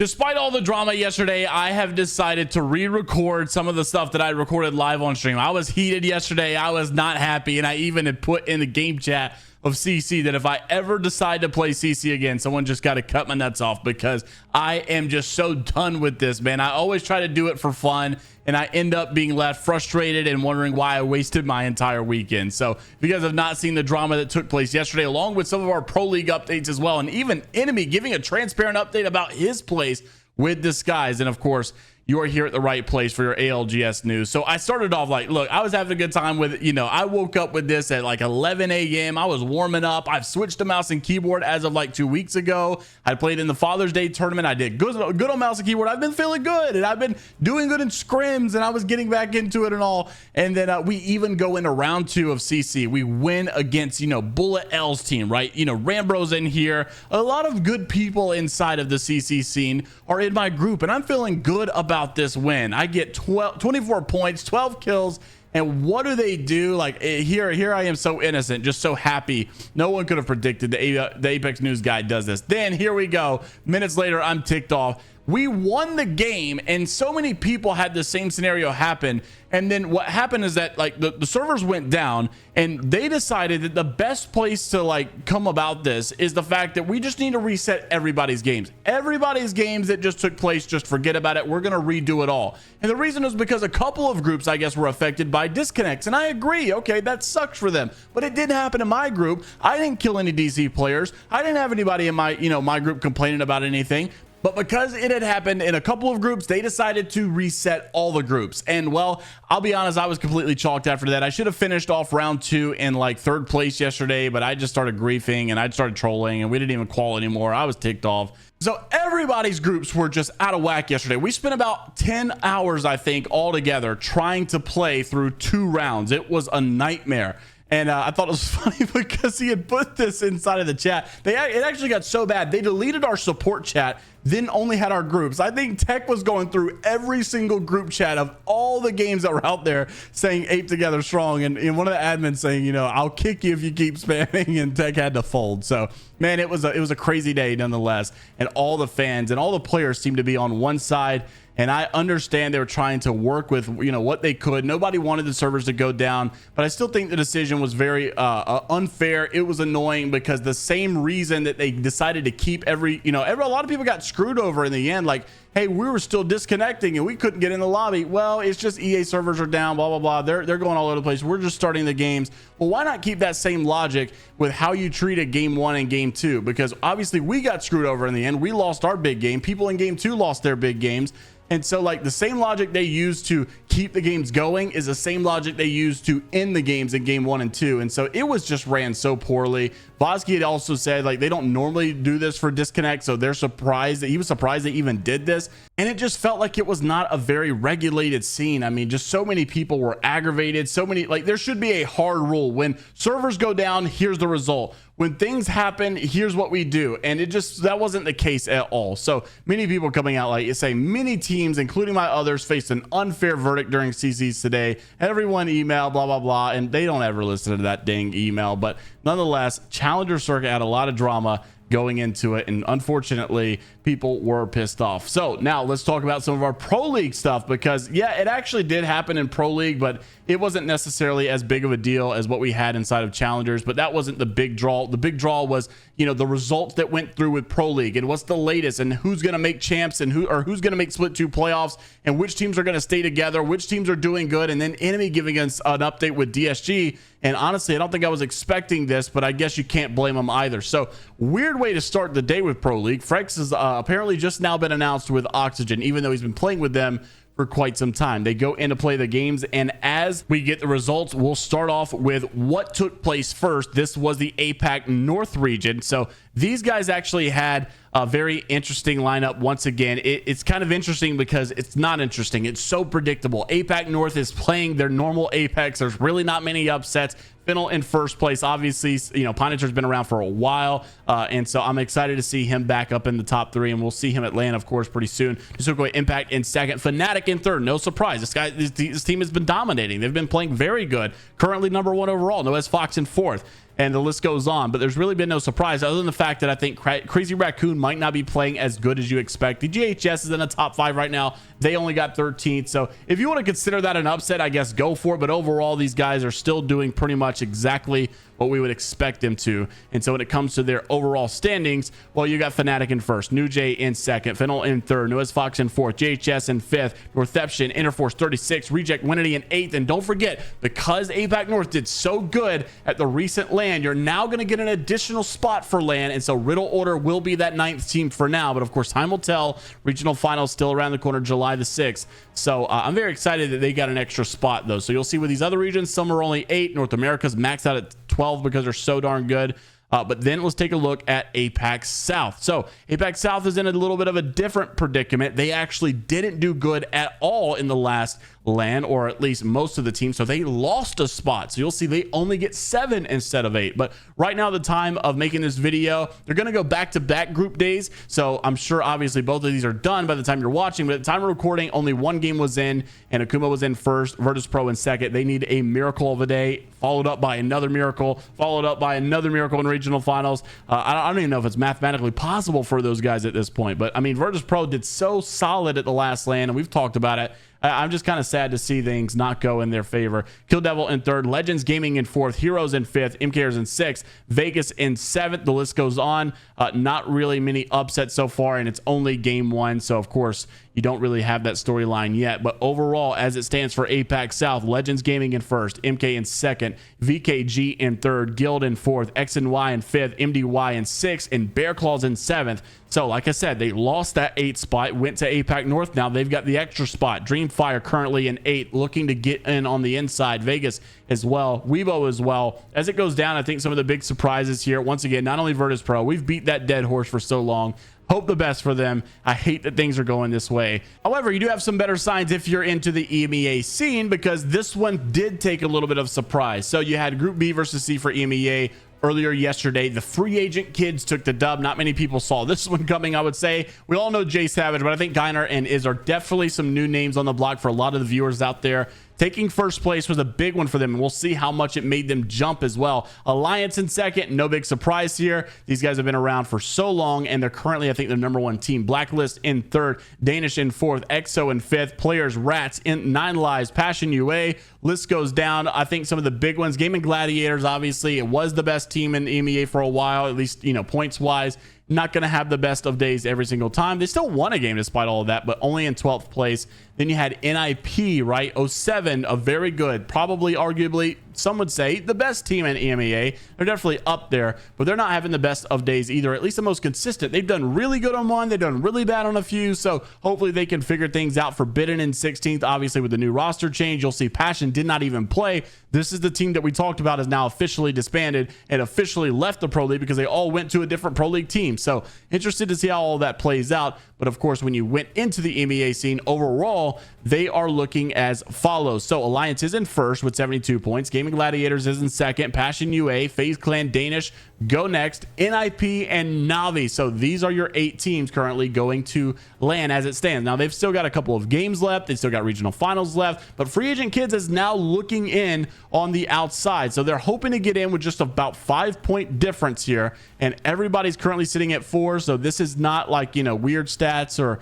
Despite all the drama yesterday, I have decided to re-record some of the stuff that I recorded live on stream. I was heated yesterday. I was not happy, and I even had put in the game chat of CC that if I ever decide to play CC again, someone just got to cut my nuts off, because I am just so done with this, man. I always try to do it for fun, and I end up being left frustrated and wondering why I wasted my entire weekend. So if you guys have not seen the drama that took place yesterday, along with some of our Pro League updates as well, and even Enemy giving a transparent update about his place with Disguise, and of course, you are here at the right place for your ALGS news. So I started off like, look, I was having a good time with it. You know, I woke up with this at like 11 a.m. I was warming up. I've switched to mouse and keyboard as of like 2 weeks ago. I played in the Father's Day tournament. I did good on mouse and keyboard. I've been feeling good, and I've been doing good in scrims, and I was getting back into it and all. And then we even go into round 2 of CC. We win against, you know, Bullet L's team, right? You know, Rambro's in here. A lot of good people inside of the CC scene are in my group, and I'm feeling good about this win. I get 24 points, 12 kills, and what do they do? Like here I am, so innocent, just so happy. No one could have predicted the Apex News guy does this. Then here we go. Minutes later, I'm ticked off. We won the game, and so many people had the same scenario happen. And then what happened is that like the servers went down, and they decided that the best place to like come about this is the fact that we just need to reset everybody's games. Everybody's games that just took place, just forget about it. We're going to redo it all. And the reason is because a couple of groups, I guess, were affected by disconnects. And I agree. Okay, that sucks for them. But it didn't happen in my group. I didn't kill any DC players. I didn't have anybody in my, my group complaining about anything. But because it had happened in a couple of groups, they decided to reset all the groups. And well, I'll be honest, I was completely chalked after that. I should have finished off round 2 in like 3rd place yesterday, but I just started griefing and I started trolling, and we didn't even qual anymore. I was ticked off. So everybody's groups were just out of whack yesterday. We spent about 10 hours, I think, all together trying to play through 2 rounds. It was a nightmare. And I thought it was funny because he had put this inside of the chat. It actually got so bad, they deleted our support chat, then only had our groups. I think Tech was going through every single group chat of all the games that were out there saying Ape Together Strong. And one of the admins saying, you know, I'll kick you if you keep spamming, and Tech had to fold. So, man, it was a crazy day nonetheless. And all the fans and all the players seemed to be on one side. And I understand they were trying to work with, you know, what they could. Nobody wanted the servers to go down, but I still think the decision was very unfair. It was annoying because the same reason that they decided to keep a lot of people got screwed over in the end. Like, hey, we were still disconnecting and we couldn't get in the lobby. Well, it's just EA servers are down, blah, blah, blah. They're going all over the place. We're just starting the games. Well, why not keep that same logic with how you treated game 1 and game 2? Because obviously we got screwed over in the end. We lost our big game. People in game 2 lost their big games. And so like the same logic they use to keep the games going is the same logic they use to end the games in game 1 and 2. And so it was just ran so poorly. Vosky had also said like they don't normally do this for disconnect, so they're surprised that he was surprised they even did this. And it just felt like it was not a very regulated scene. I mean, just so many people were aggravated. So many, like, there should be a hard rule. When servers go down, here's the result. When things happen, here's what we do. And that wasn't the case at all. So many people coming out, like you say, many teams, including my others, faced an unfair verdict during CCs today. Everyone emailed, blah, blah, blah. And they don't ever listen to that dang email. But nonetheless, Challenger Circuit had a lot of drama going into it, and unfortunately people were pissed off. So now let's talk about some of our Pro League stuff, because yeah, it actually did happen in Pro League, but it wasn't necessarily as big of a deal as what we had inside of Challengers. But that wasn't the big draw. The big draw was, you know, the results that went through with Pro League and what's the latest and who's going to make champs and who's going to make split 2 playoffs and which teams are going to stay together, which teams are doing good, and then Enemy giving us an update with DSG. And honestly, I don't think I was expecting this, but I guess you can't blame them either. So weird way to start the day with Pro League. Frex has apparently just now been announced with Oxygen, even though he's been playing with them for quite some time. They go in to play the games, and as we get the results, we'll start off with what took place first. This was the APAC North region. So these guys actually had a very interesting lineup once again. It's kind of interesting because it's not interesting. It's so predictable. APAC North is playing their normal Apex. There's really not many upsets. Fennel in first place. Obviously, you know, Punisher's been around for a while, and so I'm excited to see him back up in the top 3, and we'll see him at LAN, of course, pretty soon. Just Impact in second. Fnatic in third. No surprise. This team has been dominating. They've been playing very good. Currently number 1 overall. Noes Fox in fourth. and the list goes on. But there's really been no surprise other than the fact that I think Crazy Raccoon might not be playing as good as you expect. The GHS is in the top 5 right now. They only got 13th. So if you want to consider that an upset, I guess go for it. But overall, these guys are still doing pretty much exactly what we would expect them to. And so when it comes to their overall standings, well, you got Fnatic in first, New Jay in second, Fennel in third, Nuez Fox in fourth, JHS in fifth, Northeption, Interforce 36, Reject Winity in eighth. And don't forget, because APAC North did so good at the recent LAN, you're now going to get an additional spot for LAN. And so Riddle Order will be that 9th team for now. But of course, time will tell. Regional finals still around the corner, July the 6th. So I'm very excited that they got an extra spot, though. So you'll see with these other regions, some are only 8. North America's maxed out at 12 because they're so darn good. But then let's take a look at APAC South. So APAC South is in a little bit of a different predicament. They actually didn't do good at all in the last LAN, or at least most of the team. So they lost a spot. So you'll see they only get 7 instead of 8. But right now, the time of making this video, they're going to go back-to-back group days. So I'm sure obviously both of these are done by the time you're watching. But at the time of recording, only one game was in, and Akuma was in first, Virtus Pro in second. They need a miracle of a day, followed up by another miracle, followed up by another miracle in regional finals. I don't even know if it's mathematically possible for those guys at this point. But I mean, Virtus Pro did so solid at the last LAN, and we've talked about it. I'm just kind of sad to see things not go in their favor. Kill Devil in third, Legends Gaming in fourth, Heroes in fifth, MKers in sixth, Vegas in seventh. The list goes on. Not really many upsets so far, and it's only game 1. So, of course, you don't really have that storyline yet. But overall, as it stands for APAC South, Legends Gaming in first, MK in second, VKG in third, Guild in fourth, XNY in fifth, MDY in sixth, and Bear Claws in seventh. So, like I said, they lost that 8th spot, went to APAC North. Now they've got the extra spot. Dreamfire currently in 8th, looking to get in on the inside. Vegas as well. Weibo as well. As it goes down, I think some of the big surprises here, once again, not only Virtus Pro, we've beat that dead horse for so long. Hope the best for them. I hate that things are going this way. However, you do have some better signs if you're into the EMEA scene, because this one did take a little bit of surprise. So you had Group B versus C for EMEA. Earlier yesterday, the free agent kids took the dub. Not many people saw this one coming, I would say. We all know Jay Savage, but I think Geiner and Iz are definitely some new names on the block for a lot of the viewers out there. Taking first place was a big one for them, and we'll see how much it made them jump as well. Alliance in second, no big surprise here. These guys have been around for so long, and they're currently, I think, the #1 team. Blacklist in third, Danish in fourth, EXO in fifth, Players Rats in 9 lives, Passion UA. List goes down. I think some of the big ones, Gaming Gladiators, obviously, it was the best team in EMEA for a while, at least, you know, points-wise. Not going to have the best of days every single time. They still won a game despite all of that, but only in 12th place. Then you had NIP, right? 07, a very good, probably arguably, some would say, the best team in EMEA. They're definitely up there, but they're not having the best of days either, at least the most consistent. They've done really good on one. They've done really bad on a few, so hopefully they can figure things out. Forbidden in 16th, obviously with the new roster change. You'll see Passion did not even play. This is the team that we talked about is now officially disbanded and officially left the Pro League because they all went to a different Pro League team. So interested to see how all that plays out. But of course, when you went into the EMEA scene overall, they are looking as follows. So Alliance is in first with 72 points. Gaming Gladiators is in second. Passion UA, FaZe Clan, Danish, Go Next, NIP, and Navi. So these are your 8 teams currently going to LAN as it stands. Now, they've still got a couple of games left. They've still got regional finals left. But Free Agent Kids is now looking in on the outside. So they're hoping to get in with just about 5-point difference here. And everybody's currently sitting at 4. So this is not like, you know, weird stats or,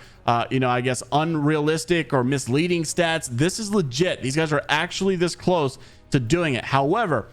you know, I guess unrealistic or misleading stats. This is legit. These guys are actually this close to doing it. However,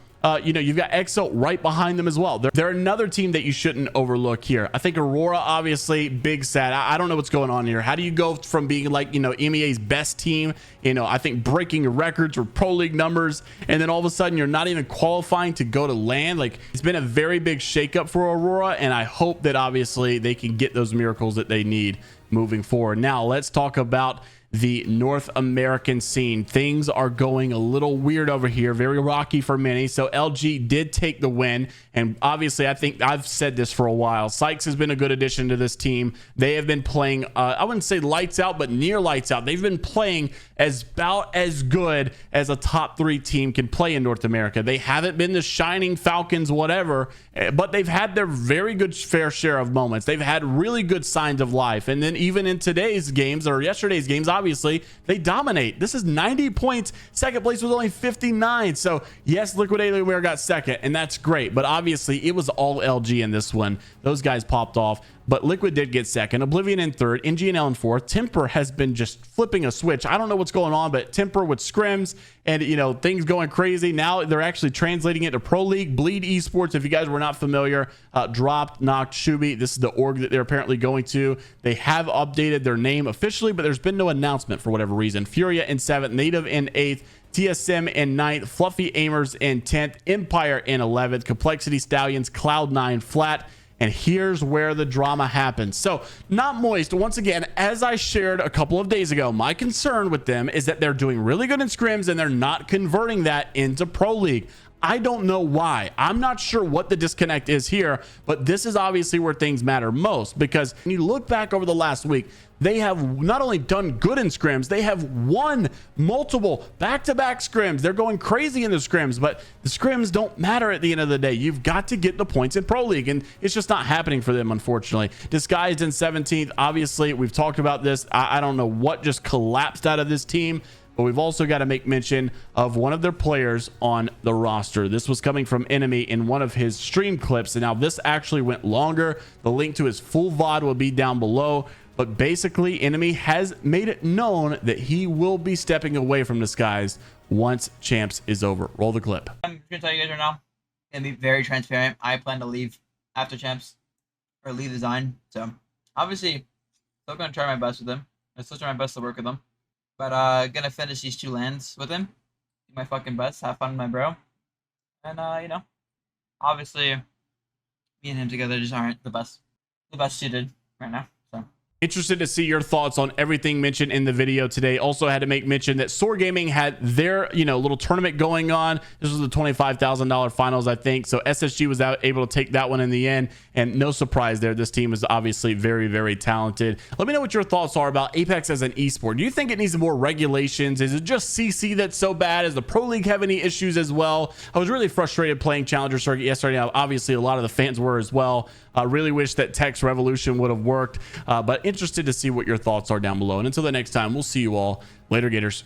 you know, you've got EXO right behind them as well. They're another team that you shouldn't overlook here. I think Aurora, obviously, big sad. I don't know what's going on here. How do you go from being like, you know, EMEA's best team, you know, I think breaking records or Pro League numbers, and then all of a sudden you're not even qualifying to go to LAN? Like, it's been a very big shakeup for Aurora, and I hope that obviously they can get those miracles that they need moving forward. Now, let's talk about the North American scene. Things are going a little weird over here, very rocky for many. So LG did take the win, and obviously I think I've said this for a while. Sykes has been a good addition to this team. They have been playing, I wouldn't say lights out, but near lights out. They've been playing about as good as a top 3 team can play in North America. They haven't been the shining Falcons, whatever, but they've had their very good fair share of moments. They've had really good signs of life. And then even in today's games or yesterday's games, obviously obviously they dominate. This is 90 points. Second place was only 59. So yes, Liquid Alienware got second, and that's great. But obviously it was all LG in this one. Those guys popped off. But Liquid did get second, Oblivion in third, NGNL in fourth. Temper has been just flipping a switch. I don't know what's going on, but Temper with scrims and, you know, things going crazy. Now they're actually translating it to Pro League. Bleed Esports, if you guys were not familiar, dropped, knocked Shubi. This is the org that they're apparently going to. They have updated their name officially, but there's been no announcement for whatever reason. Furia in seventh, Native in eighth, TSM in 9th, Fluffy Aimers in 10th, Empire in 11th, Complexity Stallions, Cloud9 flat. And here's where the drama happens. So Not Moist, once again, as I shared a couple of days ago, my concern with them is that they're doing really good in scrims and they're not converting that into Pro League. I don't know why. I'm not sure what the disconnect is here, but this is obviously where things matter most, because when you look back over the last week, they have not only done good in scrims, they have won multiple back-to-back scrims. They're going crazy in the scrims, but the scrims don't matter at the end of the day. You've got to get the points in Pro League, and it's just not happening for them, unfortunately. Disguised in 17th, obviously, we've talked about this. I don't know what just collapsed out of this team, but we've also got to make mention of one of their players on the roster. This was coming from Enemy in one of his stream clips, and now this actually went longer. The link to his full VOD will be down below. But basically, Enemy has made it known that he will be stepping away from Disguise once Champs is over. Roll the clip. I'm going to tell you guys right now, and be very transparent. I plan to leave after Champs, or leave Design. So, obviously, still going to try my best with him. I still try my best to work with him. But, going to finish these 2 lands with him. Do my fucking best. Have fun with my bro. And, you know, obviously, me and him together just aren't the best suited right now. Interested to see your thoughts on everything mentioned in the video today. Also had to make mention that Soar Gaming had their, little tournament going on. This was the $25,000 finals, I think. So SSG was able to take that one in the end. And no surprise there. This team is obviously very, very talented. Let me know what your thoughts are about Apex as an esport. Do you think it needs more regulations? Is it just CC that's so bad? Does the Pro League have any issues as well? I was really frustrated playing Challenger Circuit yesterday. Obviously, a lot of the fans were as well. I really wish that Text Revolution would have worked, but interested to see what your thoughts are down below. And until the next time, we'll see you all later, Gators.